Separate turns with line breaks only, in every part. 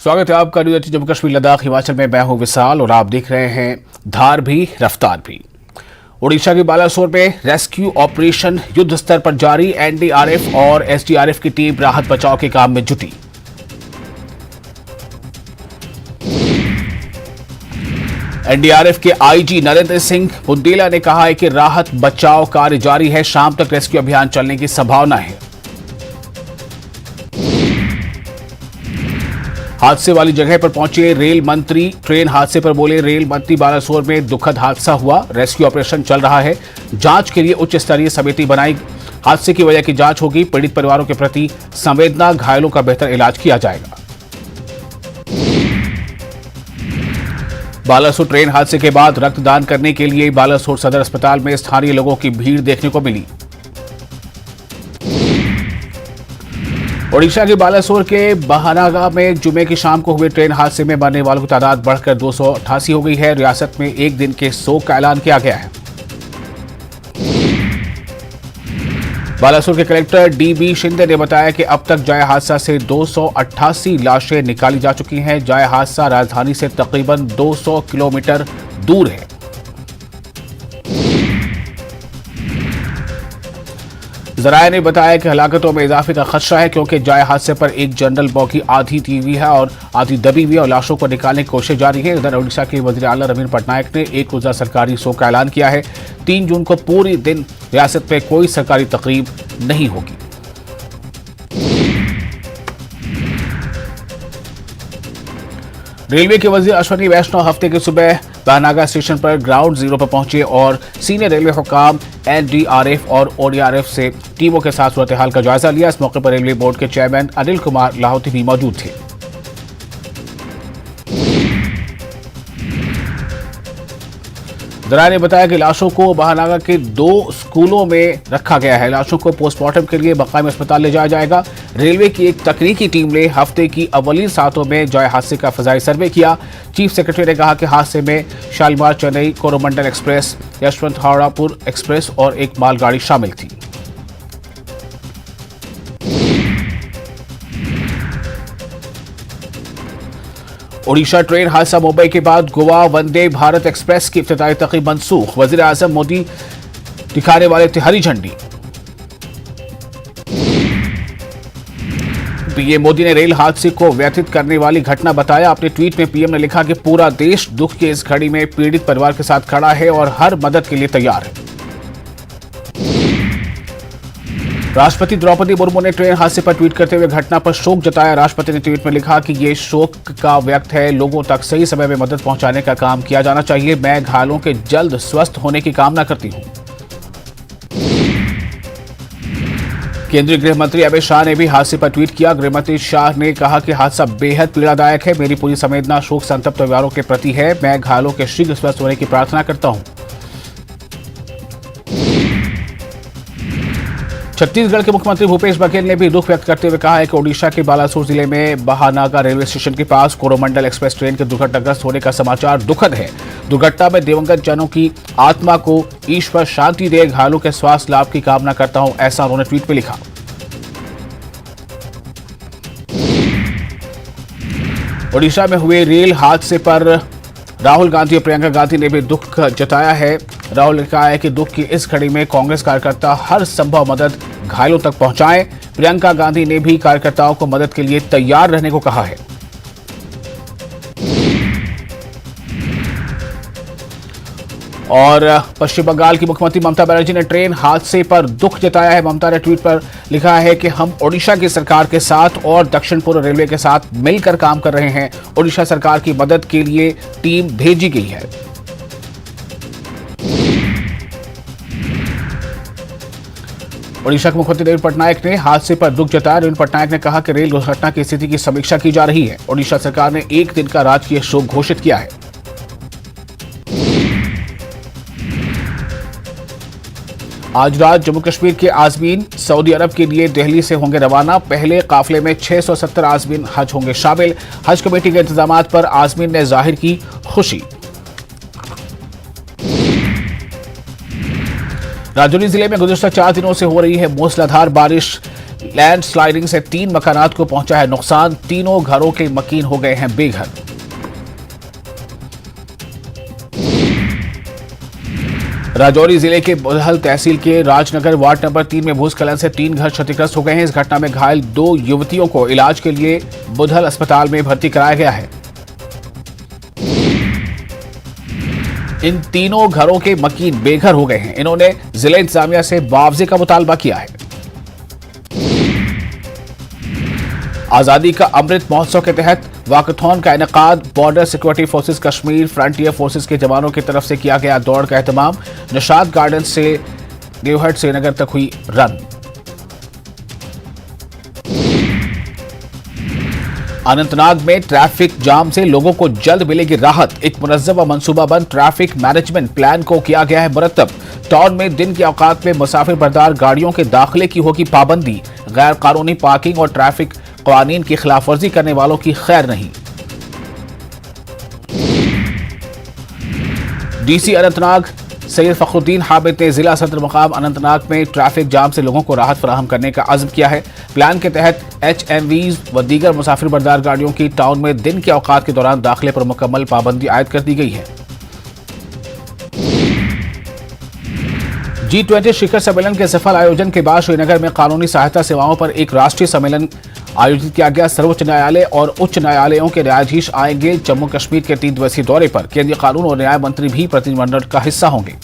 स्वागत है आपका न्यूज़ जम्मू कश्मीर लद्दाख हिमाचल में। मैं हूं विशाल और आप देख रहे हैं धार भी रफ्तार भी। ओडिशा के बालासोर में रेस्क्यू ऑपरेशन युद्ध स्तर पर जारी। एनडीआरएफ और एसडीआरएफ की टीम राहत बचाव के काम में जुटी। एनडीआरएफ के आईजी नरेंद्र सिंह बुंदेला ने कहा है कि राहत बचाव कार्य जारी है। शाम तक रेस्क्यू अभियान चलने की संभावना है। हादसे वाली जगह पर पहुंचे रेल मंत्री। ट्रेन हादसे पर बोले रेल मंत्री, बालासोर में दुखद हादसा हुआ, रेस्क्यू ऑपरेशन चल रहा है, जांच के लिए उच्च स्तरीय समिति बनाई, हादसे की वजह की जांच होगी, पीड़ित परिवारों के प्रति संवेदना, घायलों का बेहतर इलाज किया जाएगा। बालासोर ट्रेन हादसे के बाद रक्तदान करने के लिए बालासोर सदर अस्पताल में स्थानीय लोगों की भीड़ देखने को मिली। ओडिशा के बालासोर के बहानागा में जुमे की शाम को हुए ट्रेन हादसे में मरने वालों की तादाद बढ़कर 288 हो गई है। रियासत में एक दिन के शोक का ऐलान किया गया है। बालासोर के कलेक्टर डीबी शिंदे ने बताया कि अब तक जाया हादसा से 288 लाशें निकाली जा चुकी हैं। जाया हादसा राजधानी से तकरीबन 200 किलोमीटर दूर है। जराये ने बताया कि हलाकतों में इजाफे का खदशा है क्योंकि जाया हादसे पर एक जनरल बॉगी आधी दी हुई है और आधी दबी हुई है और लाशों को निकालने की कोशिश जारी है। इधर ओडिशा के वजीर आला नवीन पटनायक ने एक रोजा सरकारी शोक का ऐलान किया है। 3 जून को पूरी दिन रियासत में कोई सरकारी तकरीब नहीं होगी। रेलवे के वजीर अश्विनी वैष्णव हफ्ते की सुबह बहनागा स्टेशन पर ग्राउंड जीरो पर पहुंचे और सीनियर रेलवे हुकाम, एनडीआरएफ और ओडीआरएफ से टीमों के साथ सूरत हाल का जायजा लिया। इस मौके पर रेलवे बोर्ड के चेयरमैन अनिल कुमार लाहौटी भी मौजूद थे। जराये ने बताया कि लाशों को बहानागा के 2 स्कूलों में रखा गया है। लाशों को पोस्टमार्टम के लिए मकामी अस्पताल ले जाया जाएगा। रेलवे की एक तकनीकी टीम ने हफ्ते की अव्वलीन सातों में जाया हादसे का फजाई सर्वे किया। चीफ सेक्रेटरी ने कहा कि हादसे में शालीमार चेन्नई कोरोमंडल एक्सप्रेस, यशवंत हावड़ापुर एक्सप्रेस और एक मालगाड़ी शामिल थी। ओडिशा ट्रेन हादसा मुंबई के बाद गोवा वंदे भारत एक्सप्रेस की इफ्तिताही तकरीब मनसूख। वजीर आजम मोदी दिखाने वाले थे हरी झंडी। पीएम मोदी ने रेल हादसे को व्यथित करने वाली घटना बताया। अपने ट्वीट में पीएम ने लिखा कि पूरा देश दुख की इस घड़ी में पीड़ित परिवार के साथ खड़ा है और हर मदद के लिए तैयार है। राष्ट्रपति द्रौपदी मुर्मू ने ट्रेन हादसे पर ट्वीट करते हुए घटना पर शोक जताया। राष्ट्रपति ने ट्वीट में लिखा कि ये शोक का व्यक्त है, लोगों तक सही समय में मदद पहुंचाने का काम किया जाना चाहिए। मैं घायलों के जल्द स्वस्थ होने की कामना करती हूं। केंद्रीय गृह मंत्री अमित शाह ने भी हादसे पर ट्वीट किया। गृह मंत्री शाह ने कहा कि हादसा बेहद पीड़ादायक है। मेरी पूरी संवेदना शोक संतप्त परिवारों के प्रति है। मैं घायलों के शीघ्र स्वस्थ होने की प्रार्थना करता हूं। छत्तीसगढ़ के मुख्यमंत्री भूपेश बघेल ने भी दुख व्यक्त करते हुए कहा है कि ओडिशा के बालासोर जिले में बहानागा रेलवे स्टेशन के पास कोरोमंडल एक्सप्रेस ट्रेन के दुर्घटनाग्रस्त होने का समाचार दुखद है। दुर्घटना में दिवंगत जनों की आत्मा को ईश्वर शांति दे, घायलों के स्वास्थ्य लाभ की कामना करता हूं, ऐसा उन्होंने ट्वीट में लिखा। ओडिशा में हुए रेल हादसे पर राहुल गांधी और प्रियंका गांधी ने भी दुख जताया है। राहुल ने कहा है कि दुख की इस घड़ी में कांग्रेस कार्यकर्ता हर संभव मदद घायलों तक पहुंचाएं। प्रियंका गांधी ने भी कार्यकर्ताओं को मदद के लिए तैयार रहने को कहा है। और पश्चिम बंगाल की मुख्यमंत्री ममता बनर्जी ने ट्रेन हादसे पर दुख जताया है। ममता ने ट्वीट पर लिखा है कि हम ओडिशा की सरकार के साथ और दक्षिण पूर्व रेलवे के साथ मिलकर काम कर रहे हैं। ओडिशा सरकार की मदद के लिए टीम भेजी गई है। ओडिशा के मुख्यमंत्री नवीन पटनायक ने हादसे पर दुख जताया। नवीन पटनायक ने कहा कि रेल दुर्घटना की स्थिति की समीक्षा की जा रही है। ओडिशा सरकार ने एक दिन का राजकीय शोक घोषित किया है। आज रात जम्मू कश्मीर के आजमीन सऊदी अरब के लिए दिल्ली से होंगे रवाना। पहले काफिले में 670 आजमीन हज होंगे शामिल। हज कमेटी के इंतजामात पर आजमीन ने जाहिर की खुशी। राजौरी जिले में गुज़िश्ता 4 दिनों से हो रही है मूसलाधार बारिश। लैंड स्लाइडिंग से 3 मकानात को पहुंचा है नुकसान। तीनों घरों के मकीन हो गए हैं बेघर। राजौरी जिले के बुधल तहसील के राजनगर वार्ड नंबर 3 में भूस्खलन से 3 घर क्षतिग्रस्त हो गए हैं। इस घटना में घायल 2 युवतियों को इलाज के लिए बुधल अस्पताल में भर्ती कराया गया है। इन तीनों घरों के मकीन बेघर हो गए हैं। इन्होंने जिला इंतजामिया से मुआवजे का मुतालबा किया है। आजादी का अमृत महोत्सव के तहत वाकथॉन का इनेकाद। Border security forces Kashmir, frontier forces के जवानों की तरफ से किया गया दौड़ का एहतमाम। निशाद गार्डन से देवहट श्रीनगर तक हुई रन। अनंतनाग में ट्रैफिक जाम से लोगों को जल्द मिलेगी राहत। एक मुनज़्ज़म व मंसूबाबंद ट्रैफिक मैनेजमेंट प्लान को किया गया है मुरत्तब। टाउन में दिन के औकात में मुसाफिर बरदार गाड़ियों के दाखिले की होगी पाबंदी। गैर कानूनी पार्किंग और ट्रैफिक कानून की खिलाफवर्जी करने वालों की खैर नहीं। डीसी अनंतनाग सैयद फखरुद्दीन हामिद ने जिला सदर मकाम अनंतनाग में ट्रैफिक जाम से लोगों को राहत फराहम करने का अज़्म किया है। प्लान के तहत HMVs व दीगर मुसाफिर बरदार गाड़ियों की टाउन में दिन के औकात के दौरान दाखिले पर मुकम्मल पाबंदी आयद कर दी गई है। G20 शिखर सम्मेलन के सफल आयोजन के बाद श्रीनगर में कानूनी सहायता सेवाओं पर एक राष्ट्रीय सम्मेलन आयोजित किया गया। सर्वोच्च न्यायालय और उच्च न्यायालयों के न्यायाधीश आएंगे। जम्मू कश्मीर के 3 दिवसीय दौरे पर केंद्रीय कानून और न्याय मंत्री भी प्रतिनिधिमंडल का हिस्सा होंगे।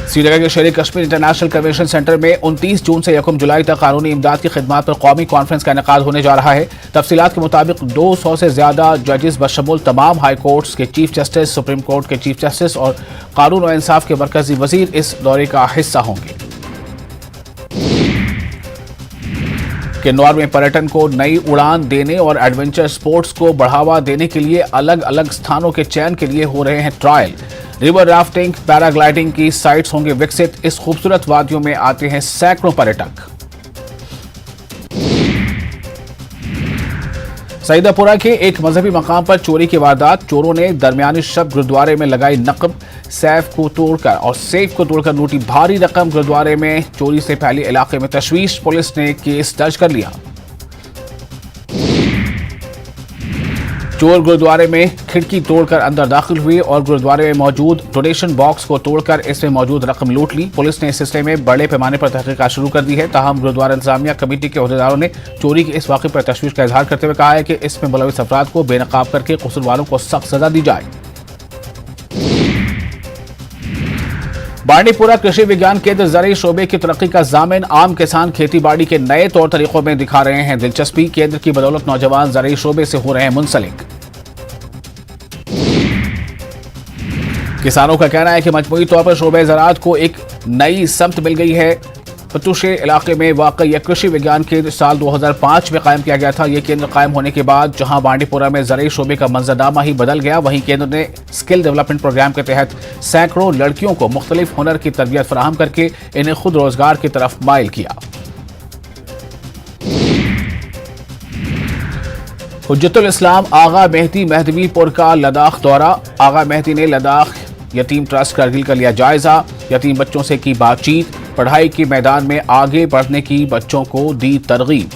श्रीनगर के शेर कश्मीर इंटरनेशनल कन्वेंशन सेंटर में 29 जून से 1 जुलाई तक कानूनी इमदाद की खिदमत पर कौमी कॉन्फ्रेंस का इनेकाद होने जा रहा है। तफसीलात के मुताबिक 200 से ज्यादा जजेस बशमूल तमाम हाई कोर्ट्स के चीफ जस्टिस, सुप्रीम कोर्ट के चीफ जस्टिस और कानून और इंसाफ के मरकजी वजीर इस दौरे का हिस्सा होंगे। किन्नौर में पर्यटन को नई उड़ान देने और एडवेंचर स्पोर्ट्स को बढ़ावा देने के लिए अलग अलग स्थानों के चयन के लिए हो रहे हैं ट्रायल। रिवर राफ्टिंग, पैराग्लाइडिंग की साइट्स होंगे विकसित। इस खूबसूरत वादियों में आते हैं सैकड़ों पर्यटक। सईदापुरा के एक मजहबी मकाम पर चोरी की वारदात। चोरों ने दरमियानी शब गुरुद्वारे में लगाई नकब। सेफ को तोड़कर लूटी भारी रकम। गुरुद्वारे में चोरी से फैली इलाके में तशवीश। पुलिस ने केस दर्ज कर लिया। चोर गुरुद्वारे में खिड़की तोड़कर अंदर दाखिल हुए और गुरुद्वारे में मौजूद डोनेशन बॉक्स को तोड़कर इसमें मौजूद रकम लूट ली। पुलिस ने इस सिलसिले में बड़े पैमाने पर तहकीकात शुरू कर दी है। ताहम गुरुद्वारा इंतजामिया कमेटी के अहदेदारों ने चोरी के इस वाक़े पर तशवीश का इजहार करते हुए कहा है कि इसमें मुलविस अफराद को बेनकाब करके कसूरवारों को सख्त सजा दी जाए। बांडीपुरा कृषि विज्ञान केंद्र ज़राई शोबे की तरक्की का जामिन। आम किसान खेती बाड़ी के नए तौर तरीकों में दिखा रहे हैं दिलचस्पी। केंद्र की बदौलत नौजवान ज़राई शोबे से हो रहे हैं मुंसलिक। किसानों का कहना है कि मजमूई तौर पर शोबे ज़राअत को एक नई समत मिल गई है। पतुशे इलाके में वाक़ यह कृषि विज्ञान केंद्र साल 2005 में कायम किया गया था। यह केंद्र कायम होने के बाद जहां बांडीपुरा में ज़राई शोबे का मंजरनामा ही बदल गया, वहीं केंद्र ने स्किल डेवलपमेंट प्रोग्राम के तहत सैकड़ों लड़कियों को मुख्तलिफ हुनर की तरबियत फराहम करके इन्हें खुद रोजगार की तरफ माइल किया। हुज्जतुल इस्लाम आगा मेहदी मेहदवीपुर का लद्दाख दौरा। आगा मेहदी ने लद्दाख यतीम ट्रस्ट करगिल का लिया जायजा। यतीम बच्चों से की बातचीत। पढ़ाई के मैदान में आगे बढ़ने की बच्चों को दी तरगीब।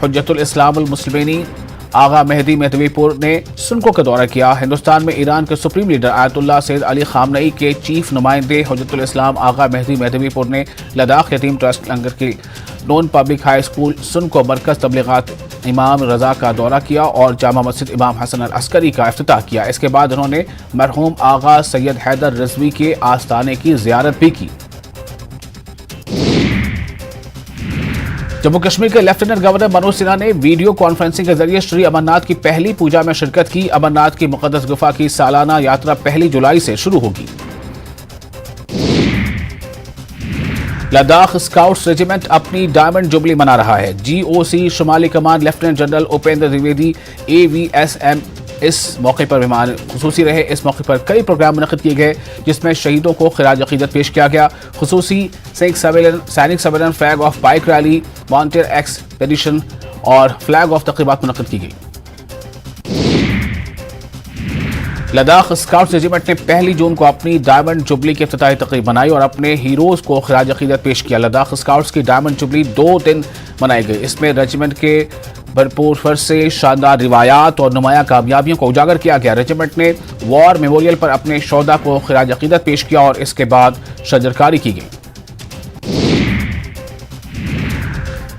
हुज्जतुल इस्लाम अल मुस्लिमीन आगा मेहदी मेहदवीपुर ने सुनको का दौरा किया। हिंदुस्तान में ईरान के supreme leader Ayatollah Syed Ali खामनई के चीफ नुमाइंदे हुज्जतुल इस्लाम आगा मेहदी मेहदवीपुर ने लद्दाख यतीम ट्रस्ट लंगर के नॉन पब्लिक हाई स्कूल सुनको मरकज तबलीगात इमाम रजा का दौरा किया और जामा मस्जिद इमाम हसन अल अस्करी का इफ्तिताह किया। इसके बाद उन्होंने मरहूम आगा सैयद हैदर रिजवी के आस्थाने की जियारत भी की। जम्मू कश्मीर के लेफ्टिनेंट गवर्नर मनोज सिन्हा ने वीडियो कॉन्फ्रेंसिंग के जरिए श्री अमरनाथ की पहली पूजा में शिरकत की। अमरनाथ की मुकद्दस गुफा की सालाना यात्रा 1 जुलाई से शुरू होगी। लद्दाख स्काउट्स रेजिमेंट अपनी डायमंड जुबली मना रहा है। GOC शुमाली कमान lieutenant general Upendra Dwivedi AVSM इस मौके पर मेहमान खुसूसी रहे। इस मौके पर कई प्रोग्राम मुनक़िद किए गए जिसमें शहीदों को खिराज अक़ीदत पेश किया गया। खुसूसी सैनिक सम्मेलन, flag of bike rally, Montair expedition और फ्लैग ऑफ तक़रीबात मुनक़िद की गई। लद्दाख स्काउट्स रेजिमेंट ने 1 जून को अपनी डायमंड जुबली की इफ्तिताही तकरीब बनाई और अपने हीरोज को खिराज अकीदत पेश किया। लद्दाख स्काउट्स की डायमंड जुबली 2 दिन मनाई गई। इसमें रेजिमेंट के भरपूर फर्ज से शानदार रिवायात और नुमाया कामयाबियों को उजागर किया गया। रेजिमेंट ने वॉर मेमोरियल पर अपने शोहदा को खिराज अकीदत पेश किया और इसके बाद शजरकारी की गई।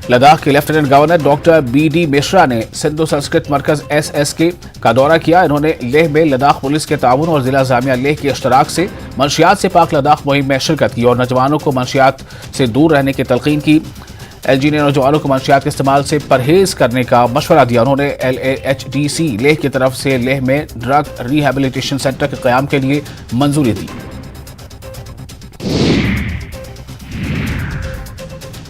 लद्दाख के lieutenant governor doctor BD. Mishra ने सिंधु संस्कृत मरकज SSK का दौरा किया। इन्होंने लेह में लद्दाख पुलिस के ताउन और जिला जामिया लेह के इश्तराक से मंशियात से पाक लद्दाख मुहिम में शिरकत की और नौजवानों को मंशियात से दूर रहने की तलकीन की। LG ने नौजवानों को मंशियात के इस्तेमाल से परहेज करने का मशवरा दिया। उन्होंने LAHDC लेह की तरफ से लेह में ड्रग रिहेबिलिटेशन सेंटर के क़याम के लिए मंजूरी दी।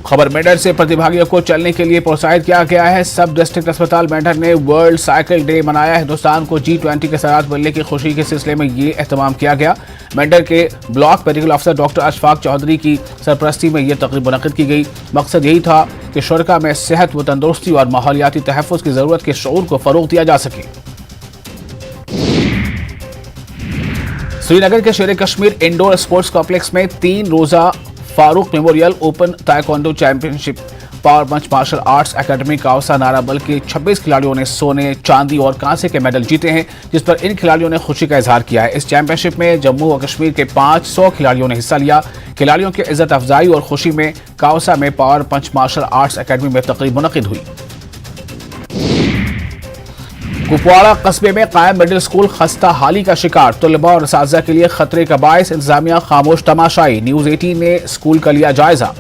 खबर मेंढर से प्रतिभागियों को चलने के लिए प्रोत्साहित किया गया है। सब डिस्ट्रिक्ट अस्पताल मेंढर ने वर्ल्ड साइकिल डे मनाया। हिंदुस्तान को G20 के सदस्य बनने की खुशी के सिलसिले में ये एहतमाम किया गया। मेंढर के ब्लॉक मेडिकल अफसर डॉक्टर अशफाक चौधरी की सरपरस्ती में यह तकरीब मुनक्किद की गई। मकसद यही था कि शुरका में सेहत व तंदुरुस्ती और माहौलियाती तहफ़्फ़ुज़ की ज़रूरत के शऊर को फ़रोग़ दिया जा सके। श्रीनगर के शेर कश्मीर इंडोर स्पोर्ट्स कॉम्प्लेक्स में 3 Roza Farooq memorial open taekwondo championship power punch martial arts academy Kawoosa Narbal के 26 खिलाड़ियों ने सोने, चांदी और कांसे के मेडल जीते हैं, जिस पर इन खिलाड़ियों ने खुशी का इजहार किया है। इस चैंपियनशिप में जम्मू और कश्मीर के 500 खिलाड़ियों ने हिस्सा लिया। खिलाड़ियों की इज्जत अफजाई और खुशी में काउसा में power punch martial arts academy में तकरीब मुनक्किद हुई। कुपवाड़ा कस्बे में कायम मिडिल स्कूल खस्ता हाली का शिकार, तलबा और असातिज़ा के लिए खतरे का बायस, इंतजामिया खामोश तमाशाई। न्यूज़ 18 ने स्कूल का लिया जायजा।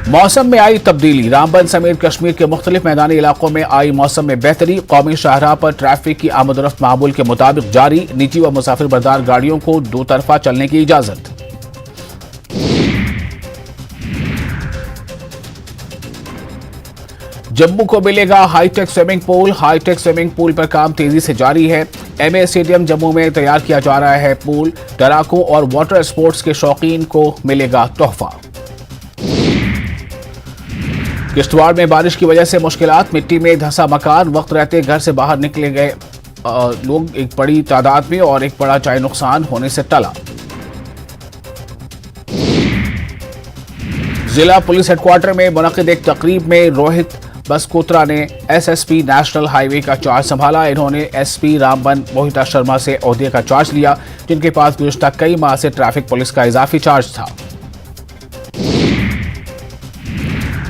मौसम में आई तब्दीली, रामबन समेत कश्मीर के मुख्तलिफ मैदानी इलाकों में आई मौसम में बेहतरी। कौमी शाहराह पर ट्रैफिक की आमदोरफ्त मामूल के मुताबिक जारी। निजी व मुसाफिर बरदार गाड़ियों को 2 तरफा चलने की इजाजत। जम्मू को मिलेगा hi-tech swimming pool. Hi-tech swimming pool पर काम तेजी से जारी है। MA स्टेडियम जम्मू में तैयार किया जा रहा है पूल। तैराकों और वाटर स्पोर्ट्स के शौकीन को मिलेगा तोहफा। किश्तवाड़ में बारिश की वजह से मुश्किलात, मिट्टी में धंसा मकान, वक्त रहते घर से बाहर निकले गए लोग एक बड़ी तादाद में और एक बड़ा जाय नुकसान होने से टला। जिला पुलिस हेडक्वार्टर में मुनक्किद एक तकरीब में रोहित बसकोत्रा ने SSP नेशनल हाईवे का चार्ज संभाला। इन्होंने SP रामबन मोहिता शर्मा से ओहदे का चार्ज लिया, जिनके पास गुज़िश्ता कई माह से ट्रैफिक पुलिस का इजाफी चार्ज था।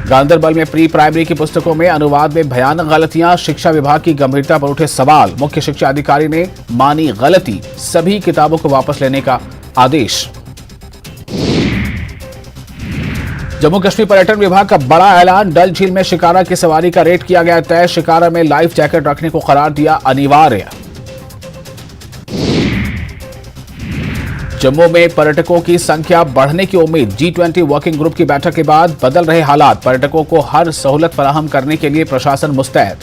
गांदरबल में प्री प्राइमरी की पुस्तकों में अनुवाद में भयानक गलतियां, शिक्षा विभाग की गंभीरता पर उठे सवाल। मुख्य शिक्षा अधिकारी ने मानी गलती, सभी किताबों को वापस लेने का आदेश। जम्मू कश्मीर पर्यटन विभाग का बड़ा ऐलान, डल झील में शिकारा की सवारी का रेट किया गया तय। शिकारा में लाइफ जैकेट रखने को करार दिया अनिवार्य। जम्मू में पर्यटकों की संख्या बढ़ने की उम्मीद। G20 वर्किंग ग्रुप की बैठक के बाद बदल रहे हालात, पर्यटकों को हर सहूलत फराहम करने के लिए प्रशासन मुस्तैद।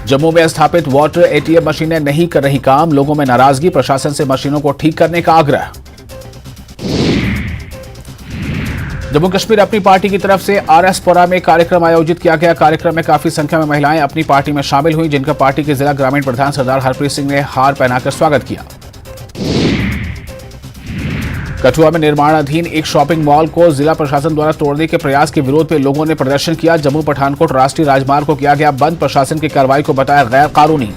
जम्मू में स्थापित वाटर ATM मशीनें नहीं कर रही काम, लोगों में नाराजगी, प्रशासन से मशीनों को ठीक करने का आग्रह। जम्मू कश्मीर अपनी पार्टी की तरफ से RS-पुरा में कार्यक्रम आयोजित किया गया। कार्यक्रम में काफी संख्या में महिलाएं अपनी पार्टी में शामिल हुई, जिनका पार्टी के जिला ग्रामीण प्रधान सरदार हरप्रीत सिंह ने हार पहनाकर स्वागत किया। कठुआ में निर्माणाधीन एक शॉपिंग मॉल को जिला प्रशासन द्वारा तोड़ने के प्रयास के विरोध में लोगों ने प्रदर्शन किया। जम्मू पठानकोट राष्ट्रीय राजमार्ग को किया गया बंद, प्रशासन की कार्रवाई को बताया गैर कानूनी।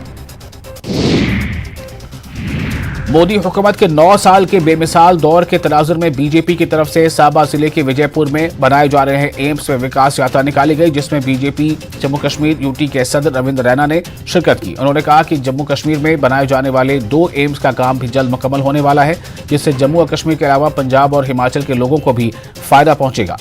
मोदी हुकूमत के 9 साल के बेमिसाल दौर के तनाजुर में बीजेपी की तरफ से साबा जिले के विजयपुर में बनाए जा रहे हैं एम्स में विकास यात्रा निकाली गई, जिसमें बीजेपी जम्मू कश्मीर UT के सदर रविंद्र रैना ने शिरकत की। उन्होंने कहा कि जम्मू कश्मीर में बनाए जाने वाले 2 एम्स का काम भी जल्द मुकम्मल होने वाला है, जिससे जम्मू और कश्मीर के अलावा पंजाब और हिमाचल के लोगों को भी फायदा पहुंचेगा।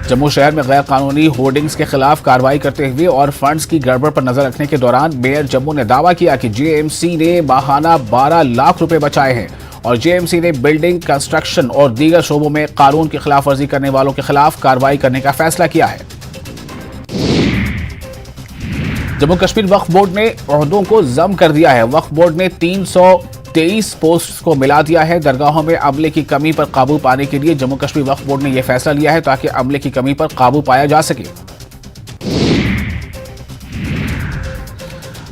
जम्मू शहर में गैर कानूनी होर्डिंग्स के खिलाफ कार्रवाई करते हुए और फंड्स की गड़बड़ पर नजर रखने के दौरान मेयर जम्मू ने दावा किया कि JMC ने माहाना 12 लाख रुपए बचाए हैं और JMC ने बिल्डिंग, कंस्ट्रक्शन और दीगर शोबों में कानून की खिलाफ वर्जी करने वालों के खिलाफ कार्रवाई करने का फैसला किया है। जम्मू कश्मीर वक्फ बोर्ड ने ओहदों को जम कर दिया है। वक्फ बोर्ड ने 300 23 पोस्ट को मिला दिया है। दरगाहों में अमले की कमी पर काबू पाने के लिए जम्मू कश्मीर वक्फ बोर्ड ने यह फैसला लिया है ताकि अमले की कमी पर काबू पाया जा सके।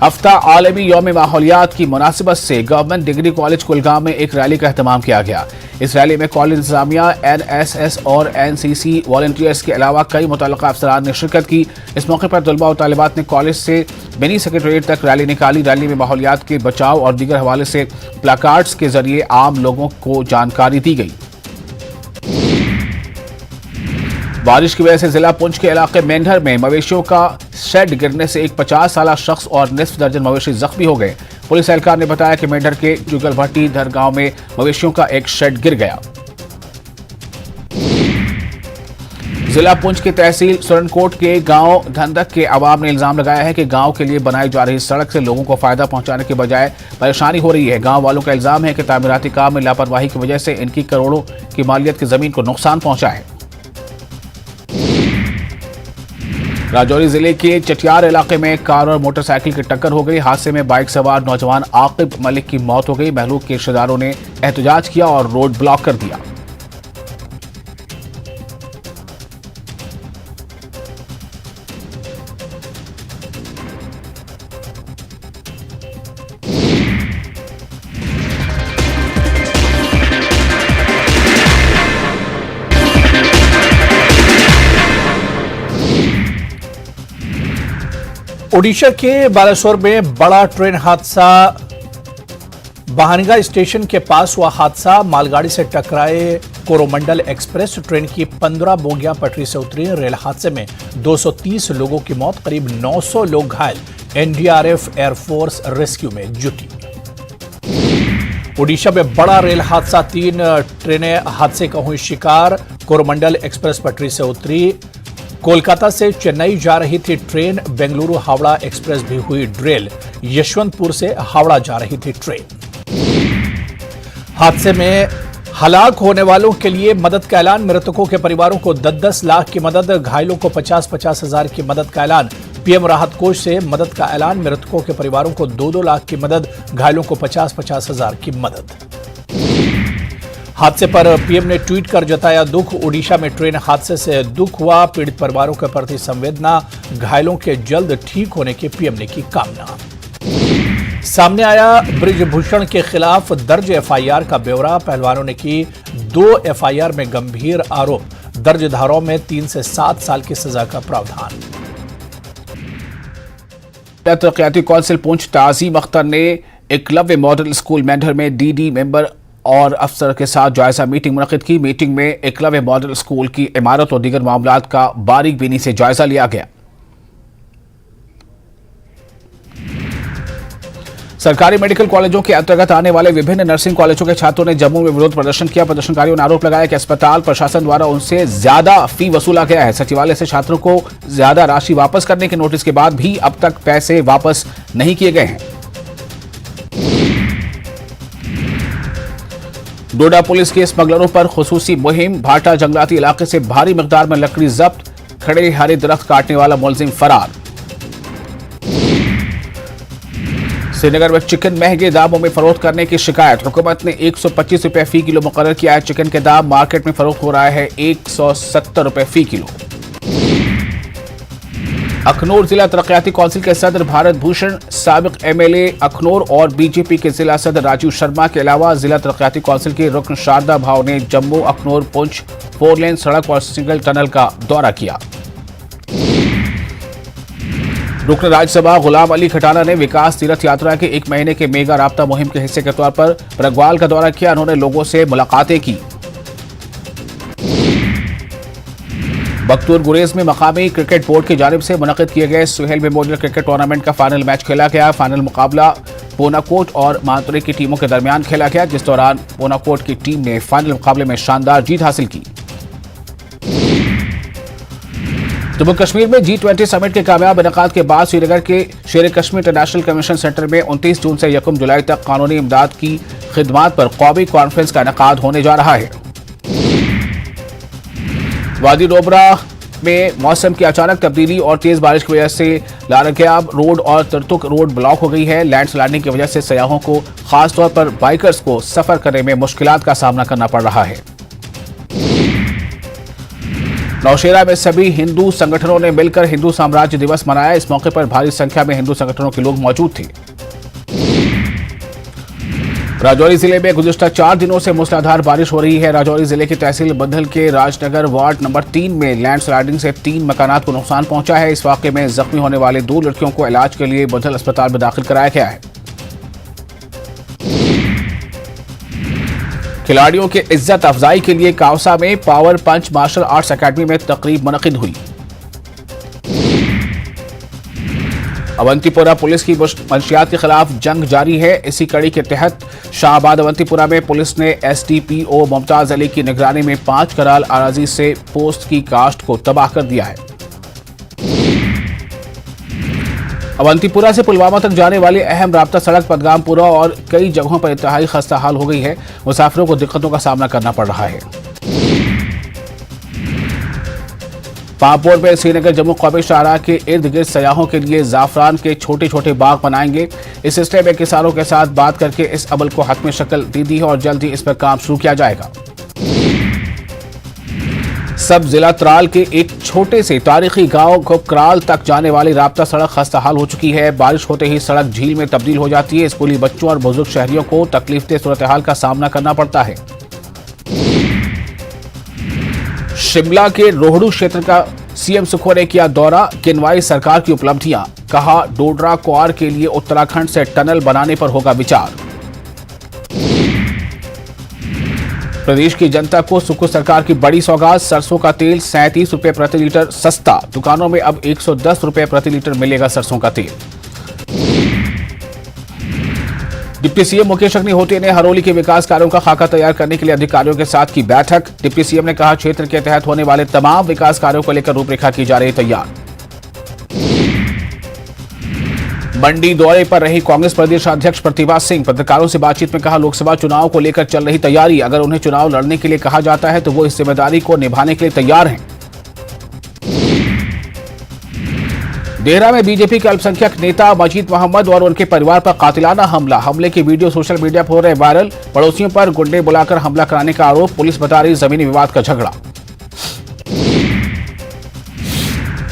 हफ्ता आलमी यौम माहौलियात की मुनासिबत से गवर्नमेंट डिग्री कॉलेज कुलगाम में एक रैली का एहतमाम किया गया। इस रैली में कॉलेज इंतजामिया, NSS और NCC वॉलंटियर्स के अलावा कई मुतल्लिका अफसरान ने शिरकत की। इस मौके पर तलबा और तालिबात ने कॉलेज से मिनी सेक्रेटेरिएट तक रैली निकाली। रैली में माहौलियात के बचाव और दीगर हवाले से प्लाकार्ड्स के जरिए आम लोगों को जानकारी दी गई। बारिश की वजह से जिला पुंछ के इलाके मेंढर में मवेशियों का शेड गिरने से एक 50 साल शख्स और निस्फ दर्जन मवेशी जख्मी हो गए। पुलिस एहलकार ने बताया कि मेंढर के जुगल भट्टी धर गांव में मवेशियों का एक शेड गिर गया। जिला पुंछ की तहसील सुरनकोट के गांव धंधक के अवाम ने इल्जाम लगाया है कि गांव के लिए बनाई जा रही सड़क से लोगों को फायदा पहुंचाने के बजाय परेशानी हो रही है। गांव वालों का इल्जाम है कि तामीराती काम में लापरवाही की वजह से इनकी करोड़ों की मालियत की जमीन को नुकसान पहुंचा है। राजौरी जिले के चटियार इलाके में कार और मोटरसाइकिल की टक्कर हो गई। हादसे में बाइक सवार नौजवान आकिब मलिक की मौत हो गई। महलूक के रिश्तेदारों ने एहतजाज किया और रोड ब्लॉक कर दिया।
ओडिशा के बालेश्वर में बड़ा ट्रेन हादसा। बहानगा स्टेशन के पास हुआ हादसा। मालगाड़ी से टकराए कोरोमंडल एक्सप्रेस। ट्रेन की 15 बोगियां पटरी से उतरी। रेल हादसे में 230 लोगों की मौत, करीब 900 लोग घायल। एनडीआरएफ एयरफोर्स रेस्क्यू में जुटी। ओडिशा में बड़ा रेल हादसा। 3 ट्रेनें हादसे का हुई शिकार। कोरोमंडल एक्सप्रेस पटरी से उतरी। कोलकाता से चेन्नई जा रही थी ट्रेन। बेंगलुरु हावड़ा एक्सप्रेस भी हुई ड्रेल। यशवंतपुर से हावड़ा जा रही थी ट्रेन। हादसे में हलाक होने वालों के लिए मदद का ऐलान। मृतकों के परिवारों को 10-10 लाख की मदद, घायलों को 50-50 हजार की मदद का ऐलान। पीएम राहत कोष से मदद का ऐलान। मृतकों के परिवारों को 2-2 लाख की मदद, घायलों को 50-50 हजार की मदद। हादसे पर पीएम ने ट्वीट कर जताया दुख। ओडिशा में ट्रेन हादसे से दुख हुआ। पीड़ित परिवारों के प्रति संवेदना। घायलों के जल्द ठीक होने की पीएम ने की कामना। सामने आया ब्रिजभूषण के खिलाफ दर्ज एफआईआर का ब्यौरा। पहलवानों ने की 2 एफआईआर में गंभीर आरोप। दर्ज धाराओं में 3 से 7 साल की सजा का प्रावधान।
तरक्याती कौंसिल पुंछ ताजीम अख्तर ने एकलव्य मॉडल स्कूल मेंढर में डीडी मेंबर और अफसर के साथ जायजा मीटिंग मुनक्किद की। मीटिंग में एकलव्य मॉडल स्कूल की इमारत और दीगर मामलात का बारीक बीनी से जायजा लिया गया। सरकारी मेडिकल कॉलेजों के अंतर्गत आने वाले विभिन्न नर्सिंग कॉलेजों के छात्रों ने जम्मू में विरोध प्रदर्शन किया। प्रदर्शनकारियों ने आरोप लगाया कि अस्पताल प्रशासन द्वारा उनसे ज्यादा फी वसूला गया है। सचिवालय से छात्रों को ज्यादा राशि वापस करने के नोटिस के बाद भी अब तक पैसे वापस नहीं किए गए हैं। डोडा पुलिस के स्मगलरों पर खुसूसी मुहिम। भाटा जंगलाती इलाके से भारी मिकदार में लकड़ी जब्त। खड़े हरे दरख्त काटने वाला मुलजिम फरार। श्रीनगर में चिकन महंगे दामों में फरोख्त करने की शिकायत। हुकूमत ने 125 रुपए फी किलो मुकर्रर किया है। चिकन के दाम मार्केट में फरोख्त हो रहा है 170 रुपए फी किलो। अखनूर जिला तरक्याती कौंसिल के सदर भारत भूषण, साबिक एमएलए अखनूर और बीजेपी के जिला सदर राजीव शर्मा के अलावा जिला तरक्याती कौंसिल के रुकन शारदा भाव ने जम्मू अखनूर पुंछ 4 लेन सड़क और सिंगल टनल का दौरा किया। रुकन राज्यसभा गुलाम अली खटाना ने विकास तीर्थ यात्रा के 1 महीने के मेगा राब्ता मुहिम के हिस्से के तौर पर प्रगवाल का दौरा किया। उन्होंने लोगों से मुलाकातें की। बख्तूर गुरेज में मकामी क्रिकेट बोर्ड की जानिब से मुनक्किद किए गए सुहेल मेमोरियल क्रिकेट टूर्नामेंट का फाइनल मैच खेला गया। फाइनल मुकाबला पूनाकोट और मानतुरे की टीमों के दरमियान खेला गया, जिस दौरान पूनाकोट की टीम ने फाइनल मुकाबले में शानदार जीत हासिल की। जम्मू कश्मीर में G20 समिट के कामयाब इनेकाद के बाद श्रीनगर के शेर कश्मीर इंटरनेशनल कमीशन सेंटर में 29 जून से 1 जुलाई तक कानूनी इमदाद की खिदमात पर कौमी कॉन्फ्रेंस का इनेकाद होने जा रहा है। वादी डोबरा में मौसम की अचानक तब्दीली और तेज बारिश की वजह से लारकियाब रोड और तुर्तुक रोड ब्लॉक हो गई है। लैंडस्लाइडिंग की वजह से सयाहों को, खासतौर पर बाइकर्स को सफर करने में मुश्किलात का सामना करना पड़ रहा है। नौशेरा में सभी हिंदू संगठनों ने मिलकर हिंदू साम्राज्य दिवस मनाया। इस मौके पर भारी संख्या में हिंदू संगठनों के लोग मौजूद थे। राजौरी जिले में गुज़िश्ता 4 दिनों से मूसलाधार बारिश हो रही है। राजौरी जिले की तहसील बंधल के राजनगर वार्ड नंबर 3 में लैंडस्लाइडिंग से 3 मकानात को नुकसान पहुंचा है। इस वाकये में जख्मी होने वाले 2 लड़कियों को इलाज के लिए बंधल अस्पताल में दाखिल कराया गया है। खिलाड़ियों के इज्जत अफजाई के लिए कावसा में power punch martial arts academy में तकरीब मुनक्किद हुई। अवंतीपुरा पुलिस की मंशियात के खिलाफ जंग जारी है। इसी कड़ी के तहत शाहबाद अवंतीपुरा में पुलिस ने एसडीपीओ मुमताज अली की निगरानी में 5 कराल अराजी से पोस्ट की काश्त को तबाह कर दिया है। अवंतीपुरा से पुलवामा तक जाने वाली अहम राब्ता सड़क पदगामपुरा और कई जगहों पर इंतहाई खस्ता हाल हो गई है। मुसाफिरों को दिक्कतों का सामना करना पड़ रहा है। पापोर में श्रीनगर जम्मू कौमी शाहराह के इर्द गिर्द सयाहों के लिए जाफरान के छोटे छोटे बाग बनाएंगे। इस सिलसिले में किसानों के साथ बात करके इस अमल को हतमी शक्ल दे दी है और जल्द ही इस पर काम शुरू किया जाएगा। सब जिला त्राल के एक छोटे से तारीखी गांव कोकराल तक जाने वाली राब्ता सड़क खस्ताहाल हो चुकी है। बारिश होते ही सड़क झील में तब्दील हो जाती है। स्कूली बच्चों और बुजुर्ग शहरियों को तकलीफदेह सूरत हाल का सामना करना पड़ता है। शिमला के रोहड़ू क्षेत्र का सीएम सुखो ने किया दौरा, गिनवाई सरकार की उपलब्धियां, कहा डोडरा क्वार के लिए उत्तराखंड से टनल बनाने पर होगा विचार। प्रदेश की जनता को सुखो सरकार की बड़ी सौगात, सरसों का तेल 37 रुपए प्रति लीटर सस्ता, दुकानों में अब 110 रुपए प्रति लीटर मिलेगा सरसों का तेल। डिप्टी सीएम मुकेश अग्निहोत्री ने हरोली के विकास कार्यों का खाका तैयार करने के लिए अधिकारियों के साथ की बैठक। डिप्टी सीएम ने कहा क्षेत्र के तहत होने वाले तमाम विकास कार्यों को लेकर रूपरेखा की जा रही तैयार। मंडी दौरे पर रही कांग्रेस प्रदेश अध्यक्ष प्रतिभा सिंह, पत्रकारों से बातचीत में कहा लोकसभा चुनाव को लेकर चल रही तैयारी, अगर उन्हें चुनाव लड़ने के लिए कहा जाता है तो वो इस जिम्मेदारी को निभाने के लिए तैयार हैं। देहरा में बीजेपी के अल्पसंख्यक नेता मजीद मोहम्मद और उनके परिवार पर कातिलाना हमले की वीडियो सोशल मीडिया पर हो रहे वायरल। पड़ोसियों पर गुंडे बुलाकर हमला कराने का आरोप, पुलिस बता रही जमीनी विवाद का झगड़ा।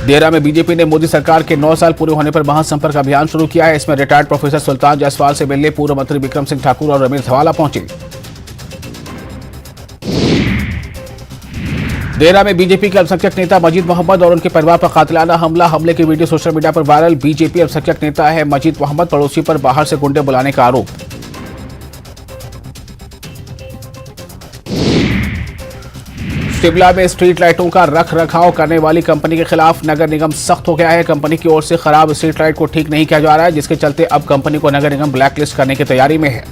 देहरा में बीजेपी ने मोदी सरकार के 9 साल पूरे होने पर महासंपर्क अभियान शुरू किया है। इसमें रिटायर्ड प्रोफेसर सुल्तान जायसवाल से मिलने पूर्व मंत्री विक्रम सिंह ठाकुर और रमेश धवाला पहुंचे। देहरा में बीजेपी के अल्पसंख्यक नेता मजीद मोहम्मद और उनके परिवार पर कातिलाना हमले की वीडियो सोशल मीडिया पर वायरल। बीजेपी अल्पसंख्यक नेता है मजीद मोहम्मद, पड़ोसी पर बाहर से गुंडे बुलाने का आरोप। शिमला में स्ट्रीट लाइटों का रख रखाव करने वाली कंपनी के खिलाफ नगर निगम सख्त हो गया है। कंपनी की ओर से खराब स्ट्रीट लाइट को ठीक नहीं किया जा रहा है, जिसके चलते अब कंपनी को नगर निगम ब्लैकलिस्ट करने की तैयारी में है।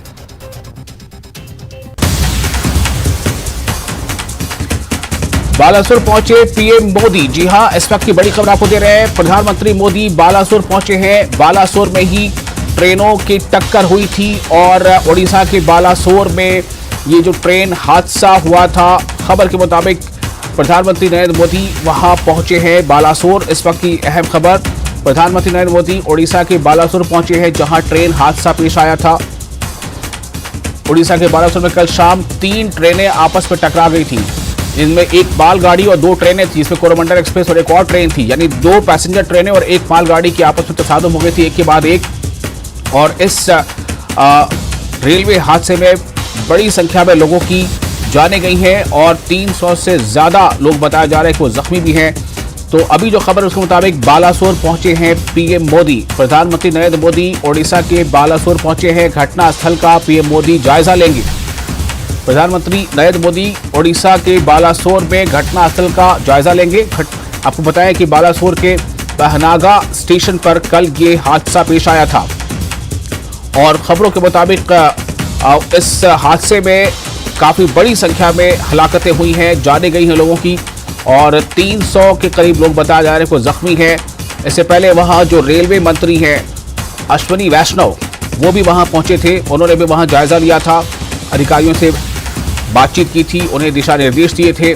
बालासुर पहुंचे पीएम मोदी। जी हां, इस वक्त की बड़ी खबर आपको दे रहे हैं। प्रधानमंत्री मोदी बालासुर पहुंचे हैं। बालासुर में ही ट्रेनों की टक्कर हुई थी और ओडिशा के बालासुर में ये जो ट्रेन हादसा हुआ था, खबर के मुताबिक प्रधानमंत्री नरेंद्र मोदी वहां पहुंचे हैं बालासुर। इस वक्त की अहम खबर, प्रधानमंत्री नरेंद्र मोदी ओडिशा के बालासुर पहुंचे हैं जहां ट्रेन हादसा पेश आया था। ओडिशा के बालासुर में कल शाम 3 ट्रेनें आपस में टकरा गई थी। इनमें एक मालगाड़ी और 2 ट्रेनें थी, जिसमें कोरोमंडल एक्सप्रेस और एक और ट्रेन थी, यानी 2 पैसेंजर ट्रेनें और एक मालगाड़ी की आपस में तसादुम हो गई थी एक के बाद एक। और इस रेलवे हादसे में बड़ी संख्या में लोगों की जानें गई हैं और 300 से ज्यादा लोग बताया जा रहे हैं कि वो जख्मी भी हैं। तो अभी जो खबर है उसके मुताबिक बालासुर पहुंचे हैं पीएम मोदी। प्रधानमंत्री नरेंद्र मोदी ओडिशा के बालासुर पहुंचे हैं। घटनास्थल का पीएम मोदी जायजा लेंगे। प्रधानमंत्री नरेंद्र मोदी ओडिशा के बालासोर में घटनास्थल का जायजा लेंगे। आपको बताएं कि बालासोर के बहनागा स्टेशन पर कल ये हादसा पेश आया था और खबरों के मुताबिक इस हादसे में काफी बड़ी संख्या में हलाकतें हुई हैं, जाने गई हैं लोगों की और 300 के करीब लोग बताया जा रहे हैं को जख्मी हैं। इससे पहले वहां जो रेलवे मंत्री हैं अश्विनी वैष्णव, वो भी वहां पहुंचे थे। उन्होंने भी वहां जायजा लिया था, अधिकारियों से बातचीत की थी, उन्हें दिशा निर्देश दिए थे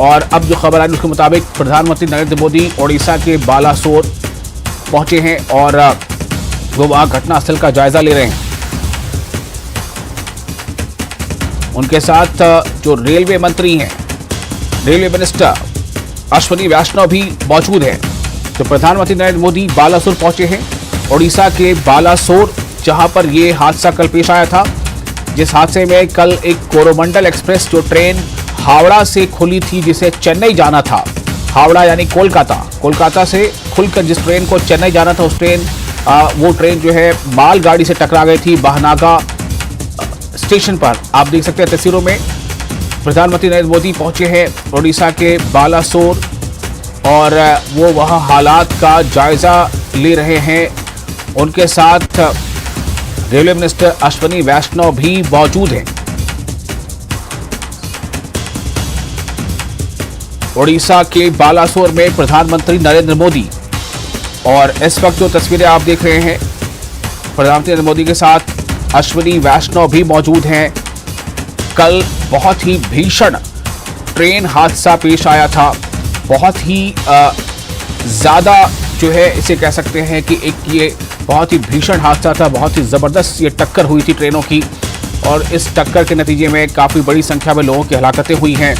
और अब जो खबर आई उसके मुताबिक प्रधानमंत्री नरेंद्र मोदी ओडिशा के बालासोर पहुंचे हैं और वो वहां घटनास्थल का जायजा ले रहे हैं। उनके साथ जो रेलवे मंत्री हैं, रेलवे मिनिस्टर अश्विनी वैष्णव भी मौजूद है। तो प्रधानमंत्री नरेंद्र मोदी बालासोर पहुंचे हैं, ओडिशा के बालासोर, जहां पर यह हादसा कल पेश आया था। जिस हादसे में कल एक कोरोमंडल एक्सप्रेस जो ट्रेन हावड़ा से खुली थी, जिसे चेन्नई जाना था, हावड़ा यानी कोलकाता से खुलकर जिस ट्रेन को चेन्नई जाना था, वो ट्रेन जो है मालगाड़ी से टकरा गई थी बहनागा स्टेशन पर। आप देख सकते हैं तस्वीरों में प्रधानमंत्री नरेंद्र मोदी पहुंचे हैं ओडिशा के बालासोर और वो वहां हालात का जायजा ले रहे हैं। उनके साथ रेलवे मिनिस्टर अश्विनी वैष्णव भी मौजूद हैं। ओडिशा के बालासोर में प्रधानमंत्री नरेंद्र मोदी, और इस वक्त जो तस्वीरें आप देख रहे हैं, प्रधानमंत्री नरेंद्र मोदी के साथ अश्विनी वैष्णव भी मौजूद हैं। कल बहुत ही भीषण ट्रेन हादसा पेश आया था। बहुत ही ज़्यादा जो है इसे कह सकते हैं कि एक ये बहुत ही भीषण हादसा था। बहुत ही ज़बरदस्त ये टक्कर हुई थी ट्रेनों की, और इस टक्कर के नतीजे में काफ़ी बड़ी संख्या में लोगों की हलाकतें हुई हैं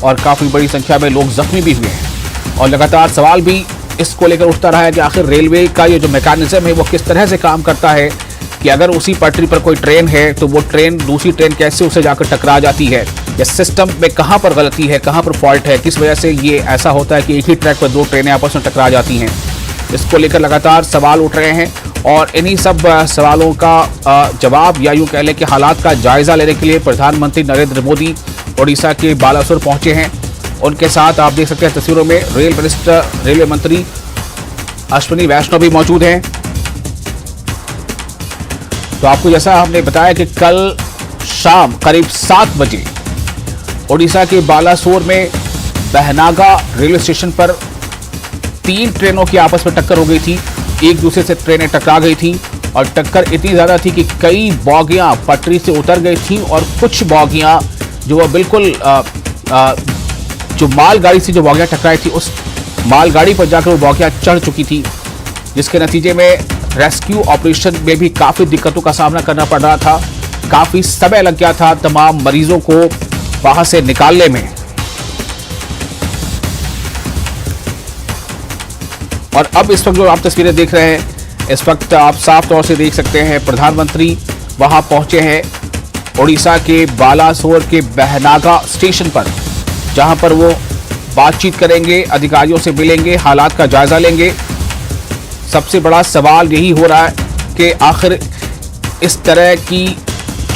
और काफ़ी बड़ी संख्या में लोग जख्मी भी हुए हैं। और लगातार सवाल भी इसको लेकर उठता रहा है कि आखिर रेलवे का ये जो मैकेनिज्म है वो किस तरह से काम करता है, कि अगर उसी पटरी पर कोई ट्रेन है तो वो ट्रेन दूसरी ट्रेन कैसे उसे जाकर टकरा जाती है, या सिस्टम में कहाँ पर गलती है, कहाँ पर फॉल्ट है, किस वजह से ये ऐसा होता है कि एक ही ट्रैक पर दो ट्रेनें आपस में टकरा जाती हैं। इसको लेकर लगातार सवाल उठ रहे हैं, और इन्हीं सब सवालों का जवाब, या यूँ कह लें कि हालात का जायजा लेने के लिए प्रधानमंत्री नरेंद्र मोदी ओडिशा के बालासोर पहुंचे हैं। उनके साथ आप देख सकते हैं तस्वीरों में रेलवे मंत्री अश्विनी वैष्णव भी मौजूद हैं। तो आपको जैसा हमने बताया कि कल शाम करीब 7 बजे ओडिशा के बालासोर में बहनागा रेलवे स्टेशन पर 3 ट्रेनों की आपस में टक्कर हो गई थी। एक दूसरे से ट्रेनें टकरा गई थी, और टक्कर इतनी ज़्यादा थी कि कई बॉगियां पटरी से उतर गई थी, और कुछ बॉगियां जो वह बिल्कुल जो मालगाड़ी से जो बॉगियां टकराई थी, उस मालगाड़ी पर जाकर वो बॉगियां चढ़ चुकी थी, जिसके नतीजे में रेस्क्यू ऑपरेशन में भी काफ़ी दिक्कतों का सामना करना पड़ रहा था। काफ़ी समय लग गया था तमाम मरीजों को वहां से निकालने में। और अब इस वक्त जो आप तस्वीरें देख रहे हैं, इस वक्त आप साफ तौर से देख सकते हैं प्रधानमंत्री वहां पहुंचे हैं ओडिशा के बालासोर के बहनागा स्टेशन पर, जहां पर वो बातचीत करेंगे, अधिकारियों से मिलेंगे, हालात का जायजा लेंगे। सबसे बड़ा सवाल यही हो रहा है कि आखिर इस तरह की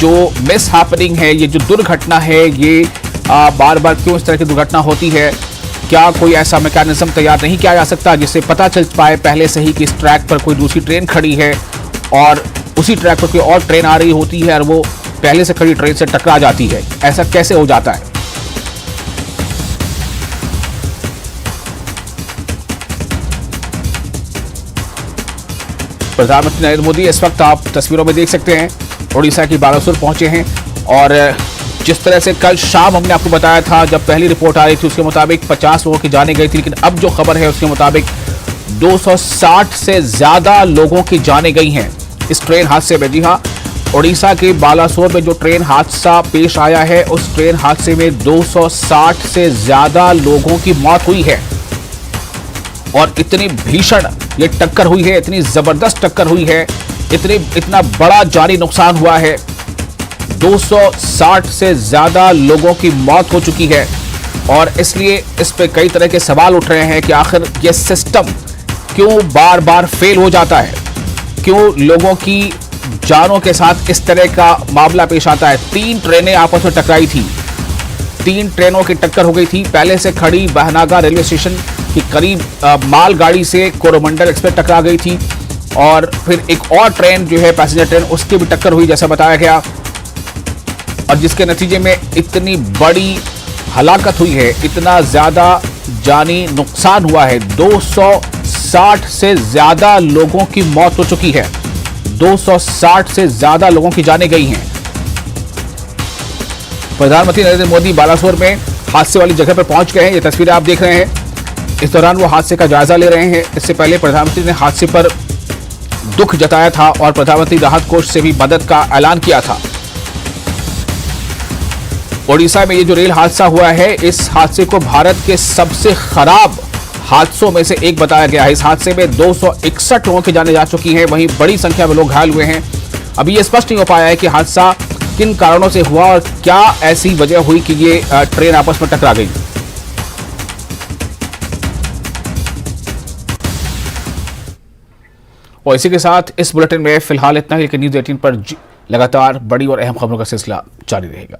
जो मिस हैपनिंग है, ये जो दुर्घटना है, ये बार बार क्यों इस तरह की दुर्घटना होती है? क्या कोई ऐसा मैकेनिज्म तैयार नहीं किया जा सकता जिससे पता चल पाए पहले से ही कि इस ट्रैक पर कोई दूसरी ट्रेन खड़ी है और उसी ट्रैक पर कोई और ट्रेन आ रही होती है और वो पहले से खड़ी ट्रेन से टकरा जाती है? ऐसा कैसे हो जाता है? प्रधानमंत्री नरेंद्र मोदी इस वक्त आप तस्वीरों में देख सकते हैं ओडिशा की बालासोर पहुंचे हैं, और जिस तरह से कल शाम हमने आपको बताया था, जब पहली रिपोर्ट आ रही थी उसके मुताबिक 50 लोगों की जानें गई थी, लेकिन अब जो खबर है उसके मुताबिक 260 से ज्यादा लोगों की जानें गई हैं इस ट्रेन हादसे में। जी हाँ, ओडिशा के बालासोर में जो ट्रेन हादसा पेश आया है, उस ट्रेन हादसे में 260 से ज्यादा लोगों की मौत हुई है, और इतनी भीषण ये टक्कर हुई है, इतनी जबरदस्त टक्कर हुई है, इतना बड़ा जानी नुकसान हुआ है। 260 से ज्यादा लोगों की मौत हो चुकी है, और इसलिए इस पे कई तरह के सवाल उठ रहे हैं कि आखिर ये सिस्टम क्यों बार बार फेल हो जाता है, क्यों लोगों की जानों के साथ इस तरह का मामला पेश आता है। 3 ट्रेनें आपस में टकराई थी, 3 ट्रेनों की टक्कर हो गई थी। पहले से खड़ी बहनागा रेलवे स्टेशन के करीब मालगाड़ी से कोरोमंडल एक्सप्रेस टकरा गई थी, और फिर एक और ट्रेन जो है पैसेंजर ट्रेन, उसकी भी टक्कर हुई जैसा बताया गया, और जिसके नतीजे में इतनी बड़ी हलाकत हुई है, इतना ज्यादा जानी नुकसान हुआ है। 260 से ज्यादा लोगों की मौत हो चुकी है, 260 से ज्यादा लोगों की जानें गई हैं। प्रधानमंत्री नरेंद्र मोदी बालासोर में हादसे वाली जगह पर पहुंच गए हैं। ये तस्वीरें आप देख रहे हैं। इस दौरान वो हादसे का जायजा ले रहे हैं। इससे पहले प्रधानमंत्री ने हादसे पर दुख जताया था और प्रधानमंत्री राहत कोष से भी मदद का ऐलान किया था। ओडिशा में ये जो रेल हादसा हुआ है, इस हादसे को भारत के सबसे खराब हादसों में से एक बताया गया है। इस हादसे में 261 लोगों की जानें जा चुकी हैं, वहीं बड़ी संख्या में लोग घायल हुए हैं। अभी ये स्पष्ट नहीं हो पाया है कि हादसा किन कारणों से हुआ और क्या ऐसी वजह हुई कि ये ट्रेन आपस में टकरा गई। और इसी के साथ इस बुलेटिन में फिलहाल इतना ही, लेकिन न्यूज़ 18 पर लगातार बड़ी और अहम खबरों का सिलसिला जारी रहेगा।